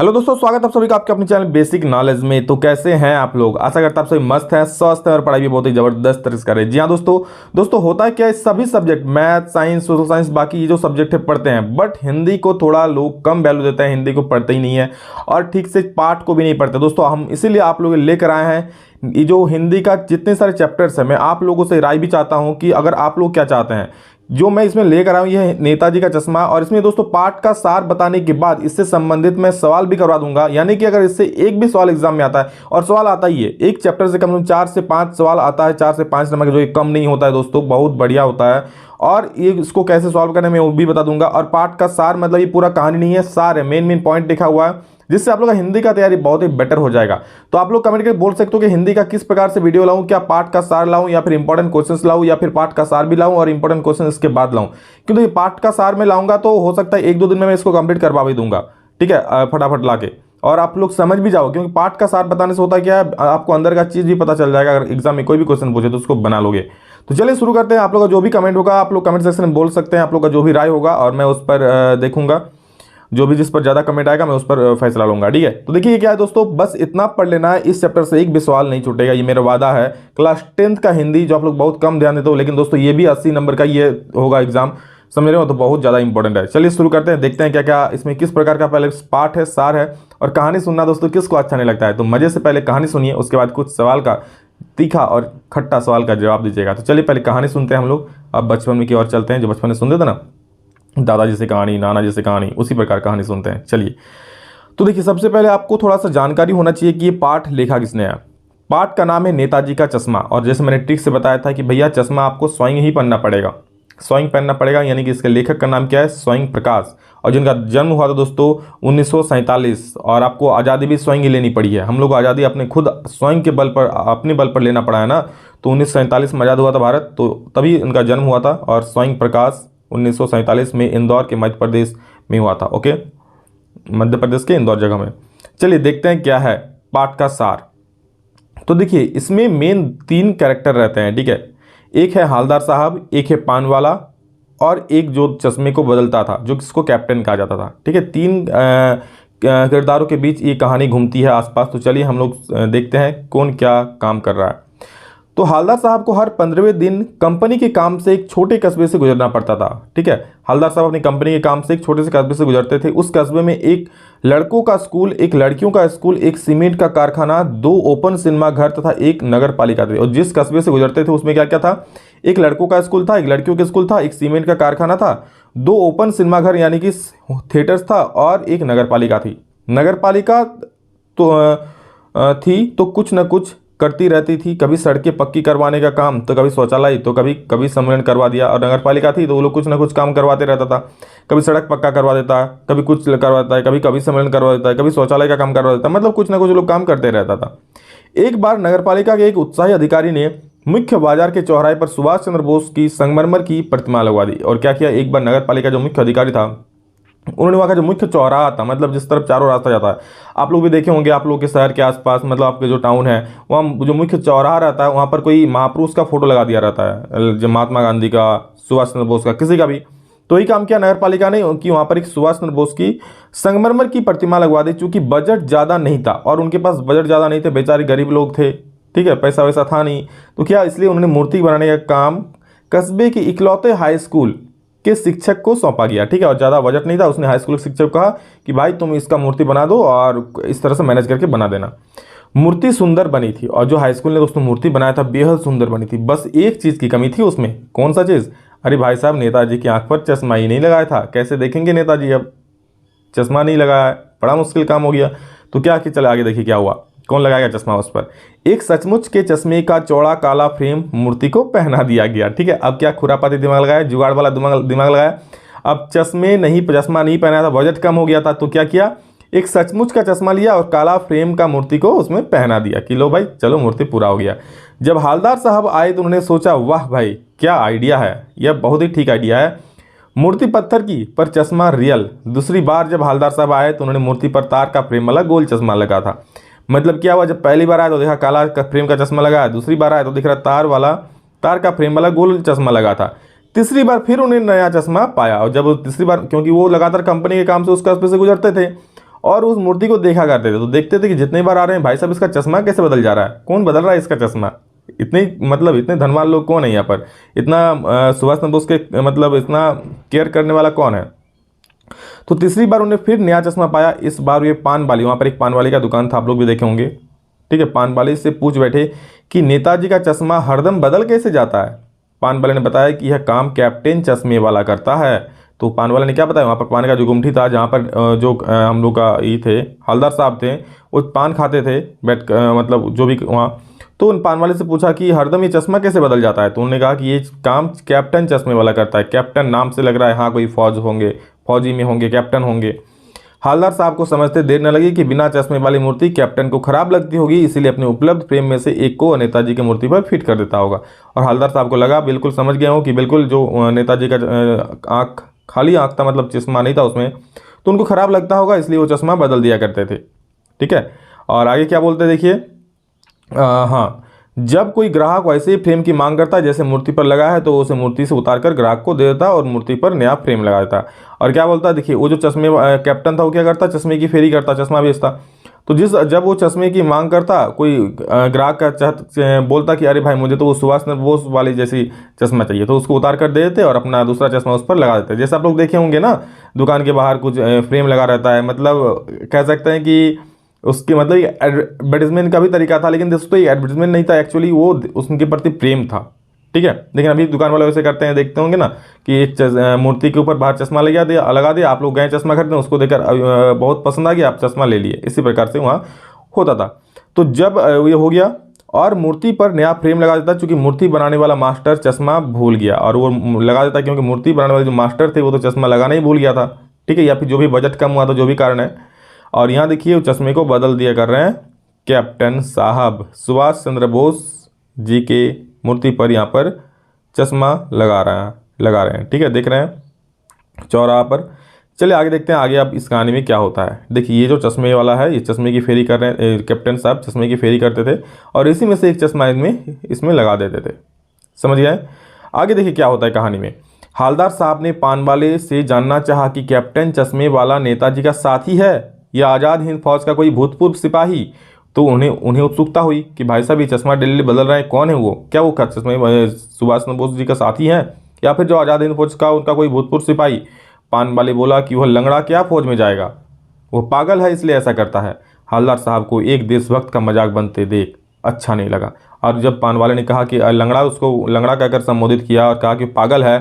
Hello दोस्तों, स्वागत है आप सभी का आपके अपने चैनल बेसिक नॉलेज में। तो कैसे हैं आप लोग? आशा करता हूं आप सभी मस्त हैं, स्वस्थ हैं और पढ़ाई भी बहुत ही जबरदस्त तरह से कर रहे हैं। जी हाँ दोस्तों होता है क्या है, सभी subject math, science, social science, बाकी ये जो सब्जेक्ट है पढ़ते हैं, बट हिंदी को थोड़ा लोग कम वैल्यू देते हैं, हिंदी को पढ़ते ही नहीं है और ठीक से पाठ को भी नहीं पढ़ते। दोस्तों हम इसीलिए आप लोग लेकर आए हैं ये जो हिंदी का जितने सारे चैप्टर्स हैं। मैं आप लोगों से राय भी चाहता हूँ कि अगर आप लोग क्या चाहते हैं, जो मैं इसमें लेकर आया हूँ ये नेताजी का चश्मा, और इसमें दोस्तों पाठ का सार बताने के बाद इससे संबंधित मैं सवाल भी करवा दूंगा। यानी कि अगर इससे एक भी सवाल एग्जाम में आता है, और सवाल आता ही है एक चैप्टर से कम 4 से 5 सवाल आता है, 4 से 5 नंबर, जो ये कम नहीं होता है दोस्तों, बहुत बढ़िया होता है। और ये इसको कैसे सॉल्व करना है मैं वो भी बता दूंगा। और पाठ का सार मतलब ये पूरा कहानी नहीं है, सार है, मेन मेन पॉइंट लिखा हुआ है, जिससे आप लोग का हिंदी का तैयारी बहुत ही बेटर हो जाएगा। तो आप लोग कमेंट करके बोल सकते हो कि हिंदी का किस प्रकार से वीडियो लाऊं, क्या पाठ का सार लाऊं या फिर इंपॉर्टेंट क्वेश्चंस लाऊं, या फिर पाठ का सार भी लाऊं और इंपॉर्टेंट क्वेश्चन इसके बाद लाऊं। क्योंकि पाठ का सार में लाऊंगा तो हो सकता है 1-2 दिन में मैं इसको कंप्लीट करवा भी दूंगा, ठीक है, फटाफट ला के, और आप लोग समझ भी जाओ। क्योंकि पाठ का सार बताने से होता क्या है, आपको अंदर का चीज़ भी पता चल जाएगा। अगर एग्जाम में कोई भी क्वेश्चन पूछे तो उसको बना लोगे। तो चलिए शुरू करते हैं। आप लोग का जो भी कमेंट होगा आप लोग कमेंट सेक्शन में बोल सकते हैं, आप लोग का जो भी राय होगा, और मैं उस पर देखूंगा। जो भी जिस पर ज़्यादा कमेंट आएगा मैं उस पर फैसला लूंगा, ठीक है। तो देखिए क्या है दोस्तों, बस इतना पढ़ लेना है, इस चैप्टर से एक भी सवाल नहीं छूटेगा, ये मेरा वादा है। क्लास 10th का हिंदी जो आप लोग बहुत कम ध्यान देते हो, लेकिन दोस्तों ये भी 80 नंबर का ये होगा एग्जाम, समझ रहे हो, तो बहुत ज़्यादा इंपॉर्टेंट है। चलिए शुरू करते हैं, देखते हैं क्या क्या इसमें किस प्रकार का पहले पाठ है, सार है। और कहानी सुनना दोस्तों किसको अच्छा नहीं लगता है, तो मज़े से पहले कहानी सुनिए, उसके बाद कुछ सवाल का तीखा और खट्टा सवाल का जवाब दीजिएगा। तो चलिए पहले कहानी सुनते हैं हम लोग। अब बचपन में की ओर चलते हैं, जो बचपन में सुनते थे ना, दादाजी से कहानी, नाना जी से कहानी, उसी प्रकार कहानी सुनते हैं। चलिए तो देखिए, सबसे पहले आपको थोड़ा सा जानकारी होना चाहिए कि ये पाठ लिखा किसने है। पाठ का नाम है नेताजी का चश्मा, और जैसे मैंने ट्रिक से बताया था कि भैया चश्मा आपको स्वयं ही पहनना पड़ेगा, स्वयं पहनना पड़ेगा। यानी कि इसके लेखक का नाम क्या है, स्वयं प्रकाश, और जिनका जन्म हुआ था दोस्तों 1947, और आपको आज़ादी भी स्वयं ही लेनी पड़ी है। हम लोग को आज़ादी अपने खुद स्वयं के बल पर, अपने बल पर लेना पड़ा है ना। तो 1947 में आज़ाद हुआ था भारत, तो तभी इनका जन्म हुआ था। और स्वयं प्रकाश 1947 में इंदौर के मध्य प्रदेश में हुआ था। ओके, मध्य प्रदेश के इंदौर जगह में। चलिए देखते हैं क्या है पाठ का सार। तो देखिए इसमें मेन 3 कैरेक्टर रहते हैं, ठीक है। एक है हालदार साहब, एक है पान वाला, और एक जो चश्मे को बदलता था, जो किसको कैप्टन कहा जाता था, ठीक है। 3 किरदारों के बीच ये कहानी घूमती है आसपास। तो चलिए हम लोग देखते हैं कौन क्या काम कर रहा है। तो हालदार साहब को हर 15वें दिन कंपनी के काम से एक छोटे कस्बे से गुजरना पड़ता था, ठीक है। हालदार साहब अपनी कंपनी के काम से एक छोटे से कस्बे से गुजरते थे। उस कस्बे में एक लड़कों का स्कूल, एक लड़कियों का स्कूल, एक सीमेंट का कारखाना, 2 ओपन सिनेमा घर तथा एक नगर पालिका थी। और जिस कस्बे से गुजरते थे उसमें क्या क्या था, एक लड़कों का स्कूल था, एक लड़कियों का स्कूल था, एक सीमेंट का कारखाना था, 2 ओपन सिनेमा घर यानी कि थिएटर्स था, और एक नगर पालिका थी। नगर पालिका थी तो कुछ न कुछ करती रहती थी, कभी सड़कें पक्की करवाने का काम, तो कभी शौचालय, तो कभी कभी सम्मेलन करवा दिया। और नगर पालिका थी तो वो लोग कुछ ना कुछ काम करवाते रहता था, कभी सड़क पक्का करवा देता है, कभी कुछ करवाता है, कभी कभी सम्मेलन करवा देता है, कभी शौचालय का काम करवा देता है, मतलब कुछ ना कुछ लोग काम करते रहता था। एक बार नगर पालिका के एक उत्साही अधिकारी ने मुख्य बाजार के चौराहे पर सुभाष चंद्र बोस की संगमरमर की प्रतिमा लगवा दी। और क्या किया, एक बार नगर पालिका जो मुख्य अधिकारी था, उन्होंने वहाँ का जो मुख्य चौराहा था, मतलब जिस तरफ चारों रास्ता जाता है, आप लोग भी देखे होंगे, आप लोग के शहर के आसपास, मतलब आपके जो टाउन है वहाँ जो मुख्य चौराहा रहता है, वहाँ पर कोई महापुरुष का फोटो लगा दिया रहता है, जो महात्मा गांधी का, सुभाष चंद्र बोस का, किसी का भी। तो यही काम किया नगर पालिका ने कि वहाँ पर एक सुभाष चंद्र बोस की संगमरमर की प्रतिमा लगवा दी। चूंकि बजट ज़्यादा नहीं था, और उनके पास बजट ज़्यादा नहीं थे, बेचारे गरीब लोग थे, ठीक है, पैसा वैसा था नहीं, तो क्या इसलिए उन्होंने मूर्ति बनाने का काम कस्बे के इकलौते हाई स्कूल के शिक्षक को सौंपा गया, ठीक है। और ज़्यादा बजट नहीं था, उसने हाई स्कूल के शिक्षक को कहा कि भाई तुम इसका मूर्ति बना दो और इस तरह से मैनेज करके बना देना। मूर्ति सुंदर बनी थी, और जो हाई स्कूल ने दोस्तों मूर्ति बनाया था बेहद सुंदर बनी थी। बस एक चीज़ की कमी थी उसमें, कौन सा चीज़, अरे भाई साहब नेताजी की आंख पर चश्मा ही नहीं लगाया था। कैसे देखेंगे नेताजी, अब चश्मा नहीं लगाया है, बड़ा मुश्किल काम हो गया। तो क्या कि चले आगे देखिए क्या हुआ, कौन लगाएगा चश्मा उस पर। एक सचमुच के चश्मे का चौड़ा काला फ्रेम मूर्ति को पहना दिया गया, ठीक है। अब क्या खुरापाती दिमाग लगाया, जुगाड़ वाला दिमाग लगाया। अब चश्मा नहीं पहना था, बजट कम हो गया था, तो क्या किया, एक सचमुच का चश्मा लिया और काला फ्रेम का मूर्ति को उसमें पहना दिया कि लो भाई चलो मूर्ति पूरा हो गया। जब हालदार साहब आए तो उन्होंने सोचा वाह भाई क्या आइडिया है, यह बहुत ही ठीक आइडिया है। मूर्ति पत्थर की पर चश्मा रियल। दूसरी बार जब हालदार साहब आए तो उन्होंने मूर्ति पर तार का फ्रेम वाला गोल चश्मा लगा था। मतलब क्या हुआ, जब पहली बार आया तो देखा काला का फ्रेम का चश्मा लगा, दूसरी बार आया तो दिख रहा तार का फ्रेम वाला गोल चश्मा लगा था। तीसरी बार फिर उन्हें नया चश्मा पाया, और जब तीसरी बार, क्योंकि वो लगातार कंपनी के काम से उस कस्बे से गुजरते थे, और उस मूर्ति को देखा करते थे। तो देखते थे कि जितने बार आ रहे हैं भाई साहब इसका चश्मा कैसे बदल जा रहा है, कौन बदल रहा है इसका चश्मा, इतने मतलब इतने धनवान लोग कौन है यहाँ पर, इतना सुभाष चंद्र बोस के मतलब इतना केयर करने वाला कौन है। तो तीसरी बार उन्हें फिर नया चश्मा पाया। इस बार ये पान वाली, वहाँ पर एक पान वाली का दुकान था, आप लोग भी देखे होंगे, ठीक है। पान वाले से पूछ बैठे कि नेताजी का चश्मा हरदम बदल कैसे जाता है। पान वाले ने बताया कि यह काम कैप्टन चश्मे वाला करता है। तो पान वाले ने क्या बताया, वहाँ पर पान का जो गुमठी था, जहाँ पर जो हम लोग का ये थे हवलदार साहब थे, वो पान खाते थे बैठ मतलब जो भी वहाँ। तो उन पान वाले से पूछा कि हरदम ये चश्मा कैसे बदल जाता है। तो उन्होंने कहा कि ये काम कैप्टन चश्मे वाला करता है। कैप्टन नाम से लग रहा है, हाँ कोई फौज होंगे, फौजी में होंगे, कैप्टन होंगे। हवलदार साहब को समझते देर न लगी कि बिना चश्मे वाली मूर्ति कैप्टन को खराब लगती होगी, इसीलिए अपने उपलब्ध फ्रेम में से एक को नेताजी की मूर्ति पर फिट कर देता होगा। और हवलदार साहब को लगा, बिल्कुल समझ गया हूँ कि बिल्कुल जो नेताजी का आँख, खाली आँख था, मतलब चश्मा नहीं था उसमें, तो उनको खराब लगता होगा, इसलिए वो चश्मा बदल दिया करते थे, ठीक है। और आगे क्या बोलते हैं देखिए, हाँ, जब कोई ग्राहक वैसे ही फ्रेम की मांग करता है जैसे मूर्ति पर लगा है, तो उसे मूर्ति से उतारकर ग्राहक को दे देता और मूर्ति पर नया फ्रेम लगा देता। और क्या बोलता है देखिए, वो जो चश्मे कैप्टन था वो क्या करता, चश्मे की फेरी करता, चश्मा बेचता। तो जब वो चश्मे की मांग करता, कोई ग्राहक का बोलता कि अरे भाई मुझे तो वो सुभाष चंद्र बोस वाली जैसी चश्मा चाहिए, तो उसको उतार कर दे देते और अपना दूसरा चश्मा उस पर लगा देते। जैसे आप लोग देखे होंगे ना, दुकान के बाहर कुछ फ्रेम लगा रहता है, मतलब कह सकते हैं कि उसके मतलब एडवर्टीजमेंट का भी तरीका था, लेकिन दोस्तों ये एडवर्टीजमेंट नहीं था, एक्चुअली वो उसके प्रति प्रेम था, ठीक है। लेकिन अभी दुकान वाले वैसे करते हैं, देखते होंगे ना कि एक मूर्ति के ऊपर बाहर चश्मा लगा दिया, आप लोग गए चश्मा खरीदने, उसको देखकर बहुत पसंद आ गया, आप चश्मा ले लिए, इसी प्रकार से वहाँ होता था। तो जब ये हो गया और मूर्ति पर नया फ्रेम लगा देता, चूंकि मूर्ति बनाने वाला मास्टर चश्मा भूल गया, और वो लगा देता क्योंकि मूर्ति बनाने वाले जो मास्टर थे वो तो चश्मा लगाना ही भूल गया था, ठीक है, या फिर जो भी बजट कम हुआ था, जो भी कारण है। और यहाँ देखिए वो चश्मे को बदल दिया कर रहे हैं कैप्टन साहब सुभाष चंद्र बोस जी के मूर्ति पर यहाँ पर चश्मा लगा रहे हैं, ठीक है, देख रहे हैं चौराहा पर। चलिए आगे देखते हैं, आगे अब इस कहानी में क्या होता है। देखिए ये जो चश्मे वाला है, ये चश्मे की फेरी कर रहे हैं, कैप्टन साहब चश्मे की फेरी करते थे और इसी में से एक चश्मा इसमें लगा देते थे, समझ गए। आगे देखिए क्या होता है कहानी में। हवलदार साहब ने पान वाले से जानना चाहा कि कैप्टन चश्मे वाला नेताजी का साथी है या आज़ाद हिंद फौज का कोई भूतपूर्व सिपाही। तो उन्हें उत्सुकता हुई कि भाई साहब ये चश्मा डेली बदल रहे हैं, कौन है वो, क्या वो चश्मे सुभाष चंद्र बोस जी का साथी है या फिर जो आज़ाद हिंद फौज का उनका कोई भूतपूर्व सिपाही। पान वाले बोला कि वह लंगड़ा क्या फौज में जाएगा, वो पागल है इसलिए ऐसा करता है। हवलदार साहब को एक देशभक्त का मजाक बनते देख अच्छा नहीं लगा, और जब पान वाले ने कहा कि लंगड़ा, उसको लंगड़ा कहकर संबोधित किया और कहा कि पागल है,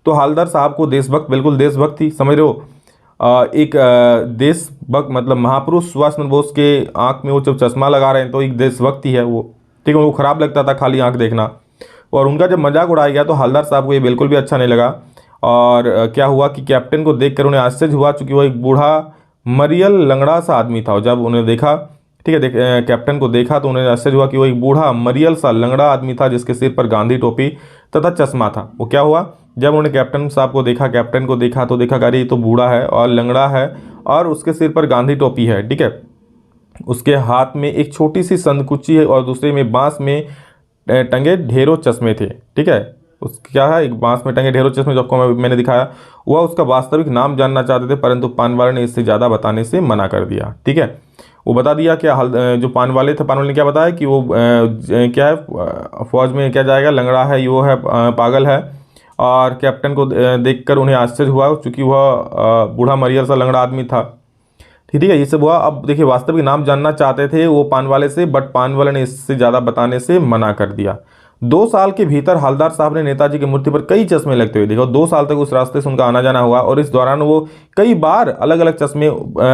तो हवलदार साहब को देशभक्त, बिल्कुल देशभक्त ही समझ रहे हो, एक देशभक्त मतलब महापुरुष सुभाष चंद्र बोस के आंख में वो जब चश्मा लगा रहे हैं तो एक देशभक्त ही है वो, ठीक है। उनको खराब लगता था खाली आंख देखना, और उनका जब मजाक उड़ाया गया तो हवलदार साहब को ये बिल्कुल भी अच्छा नहीं लगा। और क्या हुआ कि कैप्टन को देखकर उन्हें आश्चर्य हुआ, चूंकि वो एक बूढ़ा मरियल लंगड़ा सा आदमी था। और जब उन्हें देखा, ठीक है, कैप्टन को देखा तो उन्हें आश्चर्य हुआ कि वो एक बूढ़ा मरियल सा लंगड़ा आदमी था जिसके सिर पर गांधी टोपी तथा चश्मा था। वो क्या हुआ, जब उन्होंने कैप्टन साहब को देखा, कैप्टन को देखा तो देखा अरे ये तो बूढ़ा है और लंगड़ा है और उसके सिर पर गांधी टोपी है, ठीक है। उसके हाथ में एक छोटी सी संदकूची है और दूसरे में बांस में टंगे ढेरों चश्मे थे, ठीक है। उस क्या है, एक बांस में टंगे ढेरों चश्मे, जो आपको मैंने दिखाया, वह उसका वास्तविक नाम जानना चाहते थे, परंतु पान वाले ने इससे ज़्यादा बताने से मना कर दिया, ठीक है। वो बता दिया कि जो पान वाले थे, पान वाले ने क्या बताया कि वो क्या है, फौज में क्या जाएगा, लंगड़ा है, वो है पागल है। और कैप्टन को देखकर उन्हें आश्चर्य हुआ, क्योंकि वह बूढ़ा मरियल सा लंगड़ा आदमी था, ठीक है। ये सब हुआ। अब देखिए वास्तविक नाम जानना चाहते थे वो पान वाले से, बट पान वाले ने इससे ज़्यादा बताने से मना कर दिया। 2 साल के भीतर हवलदार साहब ने नेताजी की मूर्ति पर कई चश्मे लगते हुए देखा। 2 साल तक उस रास्ते से उनका आना जाना हुआ और इस दौरान वो कई बार अलग अलग चश्मे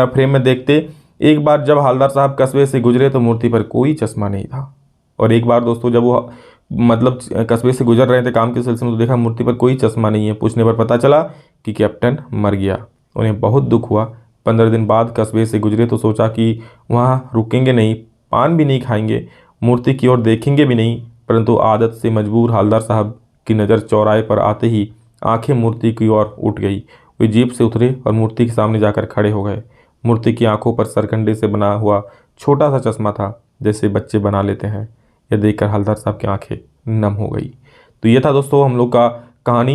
फ्रेम में देखते। एक बार जब हवलदार साहब कस्बे से गुजरे तो मूर्ति पर कोई चश्मा नहीं था। और एक बार दोस्तों जब वो मतलब कस्बे से गुजर रहे थे काम के सिलसिले में, तो देखा मूर्ति पर कोई चश्मा नहीं है। पूछने पर पता चला कि कैप्टन मर गया। उन्हें बहुत दुख हुआ। 15 दिन बाद कस्बे से गुजरे तो सोचा कि वहाँ रुकेंगे नहीं, पान भी नहीं खाएंगे, मूर्ति की ओर देखेंगे भी नहीं, परंतु आदत से मजबूर हवलदार साहब की नज़र चौराहे पर आते ही आंखें मूर्ति की ओर उठ गई। वे जीप से उतरे और मूर्ति के सामने जाकर खड़े हो गए। मूर्ति की आंखों पर सरकंडे से बना हुआ छोटा सा चश्मा था, जैसे बच्चे बना लेते हैं। यह देखकर हवलदार साहब की आंखें नम हो गई। तो ये था दोस्तों हम लोग का कहानी,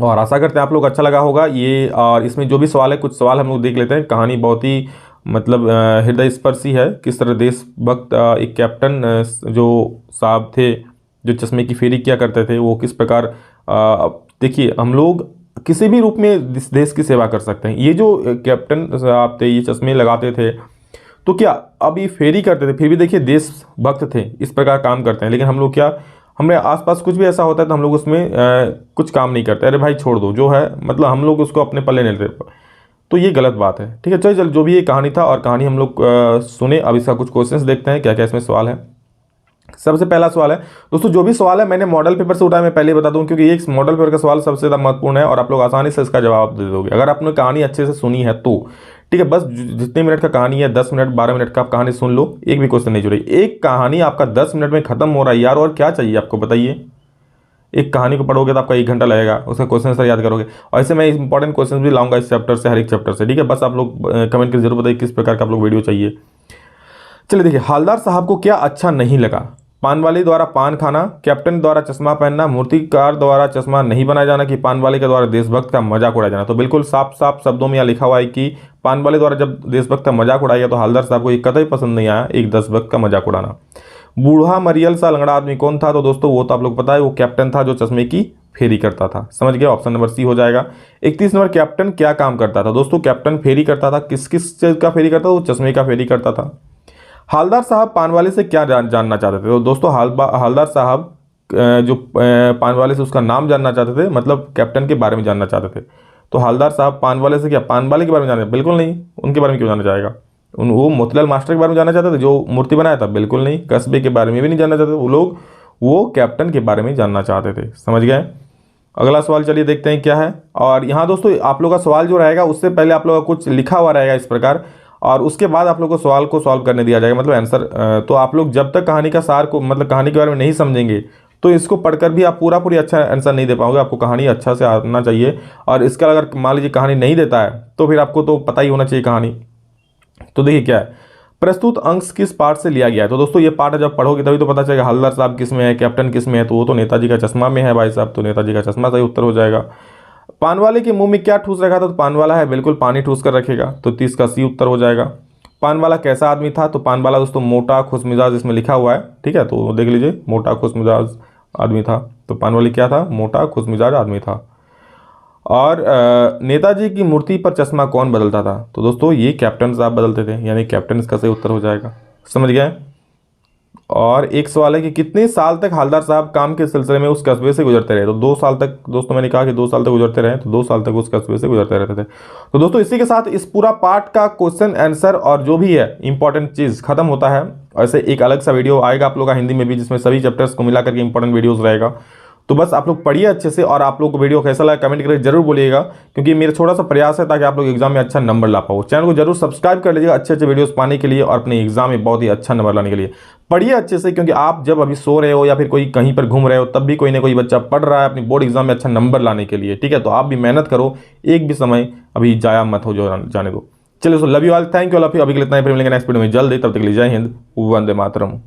और आशा करते हैं आप लोग अच्छा लगा होगा ये। और इसमें जो भी सवाल है, कुछ सवाल हम लोग देख लेते हैं। कहानी बहुत ही मतलब हृदय स्पर्शी है। किस तरह देशभक्त एक कैप्टन जो साहब थे, जो चश्मे की फेरी किया करते थे, वो किस प्रकार देखिए हम लोग किसी भी रूप में इस देश की सेवा कर सकते हैं। ये जो कैप्टन साहब थे, ये चश्मे लगाते थे, तो क्या अब ये फेरी करते थे, फिर भी देखिए देशभक्त थे, इस प्रकार काम करते हैं। लेकिन हम लोग क्या, हमारे आसपास कुछ भी ऐसा होता है तो हम लोग उसमें कुछ काम नहीं करते। अरे भाई छोड़ दो, जो है मतलब हम लोग उसको अपने पल्ले नहीं लेते। तो ये गलत बात है। ठीक है, चल जो भी ये कहानी था और कहानी हम लोग सुने। अब इसका कुछ क्वेश्चंस देखते हैं क्या क्या इसमें सवाल है। सबसे पहला सवाल है दोस्तों, जो भी सवाल है मैंने मॉडल पेपर से उठाया, मैं पहले बता दूं, क्योंकि एक मॉडल पेपर का सवाल सबसे ज़्यादा महत्वपूर्ण है और आप लोग आसानी से इसका जवाब दे दोगे अगर आपने कहानी अच्छे से सुनी है तो। ठीक है, बस जितने मिनट का कहानी है, 10 मिनट 12 मिनट का आप कहानी सुन लो, एक भी क्वेश्चन नहीं जुड़े। एक कहानी आपका 10 मिनट में खत्म हो रहा है यार, और क्या चाहिए आपको बताइए। एक कहानी को पढ़ोगे तो आपका 1 घंटा लगेगा, उसका क्वेश्चन सर याद करोगे। और ऐसे मैं इंपॉर्टेंट क्वेश्चन भी लाऊंगा इस चैप्टर से, हर एक चैप्टर से। ठीक है, बस आप लोग कमेंट करके जरूर बताइए किस प्रकार का आप लोग वीडियो चाहिए। चलिए देखिए, हवलदार साहब को क्या अच्छा नहीं लगा? पान वाले द्वारा पान खाना, कैप्टन द्वारा चश्मा पहनना, मूर्तिकार द्वारा चश्मा नहीं बनाया जाना, कि पान वाले के द्वारा देशभक्त का मजाक उड़ाया जाना। तो बिल्कुल साफ साफ शब्दों में यहाँ लिखा हुआ है कि पान वाले द्वारा जब देशभक्त का मजाक उड़ाया तो हवलदार साहब को ये कतई पसंद नहीं आया, एक देशभक्त का मजाक उड़ाना। बूढ़ा मरियल सा लंगड़ा आदमी कौन था? तो दोस्तों वो तो आप लोग पता है, वो कैप्टन था जो चश्मे की फेरी करता था। समझ गया, ऑप्शन नंबर सी हो जाएगा। 31 नंबर, कैप्टन क्या काम करता था? दोस्तों कैप्टन फेरी करता था, किस किस चीज का फेरी करता था? वो चश्मे का फेरी करता था। हवलदार साहब पानवाले से क्या जानना चाहते थे? तो दोस्तों हवलदार साहब जो पानवाले से उसका नाम जानना चाहते थे, मतलब कैप्टन के बारे में जानना चाहते थे। तो हवलदार साहब पानवाले से क्या पानवाले के बारे में जानना? बिल्कुल नहीं, उनके बारे में क्यों जानना चाहेगा। वो मोतीलाल मास्टर के बारे में जानना चाहते थे जो मूर्ति बनाया था? बिल्कुल नहीं। कस्बे के बारे में भी नहीं जानना चाहते वो लोग, वो कैप्टन के बारे में जानना चाहते थे। समझ गए। अगला सवाल चलिए देखते हैं क्या है। और यहाँ दोस्तों आप लोग का सवाल जो रहेगा उससे पहले आप लोग का कुछ लिखा हुआ रहेगा इस प्रकार, और उसके बाद आप लोग को सवाल को सॉल्व करने दिया जाएगा, मतलब आंसर। तो आप लोग जब तक कहानी का सार को, मतलब कहानी के बारे में नहीं समझेंगे तो इसको पढ़कर भी आप पूरी अच्छा आंसर नहीं दे पाओगे। आपको कहानी अच्छा से आना चाहिए। और इसका अगर मान लीजिए कहानी नहीं देता है तो फिर आपको तो पता ही होना चाहिए कहानी। तो देखिए क्या है, प्रस्तुत अंश किस पार्ट से लिया गया है? तो दोस्तों ये पार्ट जब पढ़ोगे तभी तो पता चलेगा हवलदार साहब किस में है, कैप्टन किस में है। तो वो तो नेताजी का चश्मा में है भाई साहब, तो नेताजी का चश्मा सही उत्तर हो जाएगा। पानवाले के मुंह में क्या ठूस रखा था? तो पानवाला है बिल्कुल पानी ठूस कर रखेगा, तो 30 का सी उत्तर हो जाएगा। पानवाला कैसा आदमी था? तो पानवाला दोस्तों मोटा खुशमिजाज, इसमें लिखा हुआ है। ठीक है, तो देख लीजिए, मोटा खुशमिजाज आदमी था। तो पानवाली क्या था? मोटा खुशमिजाज आदमी था। और नेताजी की मूर्ति पर चश्मा कौन बदलता था? तो दोस्तों ये कैप्टन साहब बदलते थे, यानी कैप्टन इसका सही उत्तर हो जाएगा। समझ गए। और एक सवाल है कि कितने साल तक हवलदार साहब काम के सिलसिले में उस कस्बे से गुजरते रहे? तो 2 साल तक दोस्तों, मैंने कहा कि 2 साल तक गुजरते रहे, तो 2 साल तक उस कस्बे से गुजरते रहते थे। तो दोस्तों इसी के साथ इस पूरा पार्ट का क्वेश्चन आंसर और जो भी है इंपॉर्टेंट चीज़ खत्म होता है। ऐसे एक अलग सा वीडियो आएगा आप लोग का हिंदी में भी, जिसमें सभी चैप्टर्स को मिला करके इंपॉर्टेंट वीडियोज़ रहेगा। तो बस आप लोग पढ़िए अच्छे से, और आप लोग को वीडियो कैसा लगा कमेंट करके जरूर बोलिएगा, क्योंकि मेरा छोटा सा प्रयास है ताकि आप लोग एग्जाम में अच्छा नंबर ला पाओ। चैनल को जरूर सब्सक्राइब कर लीजिएगा अच्छे अच्छे वीडियोस पाने के लिए और अपने एग्जाम में बहुत ही अच्छा नंबर लाने के लिए। पढ़िए अच्छे से, क्योंकि आप जब अभी सो रहे हो या फिर कोई कहीं पर घूम रहे हो, तब भी कोई ना कोई बच्चा पढ़ रहा है अपनी बोर्ड एग्जाम में अच्छा नंबर लाने के लिए। ठीक है, तो आप भी मेहनत करो, एक भी समय अभी जाया मत हो जाने दो। चलिए, so love you all, thank you all of you. अभी के लिए इतना ही, फिर मिलेंगे नेक्स्ट वीडियो में जल्दी। तब तक के लिए जय हिंद, वंदे मातरम।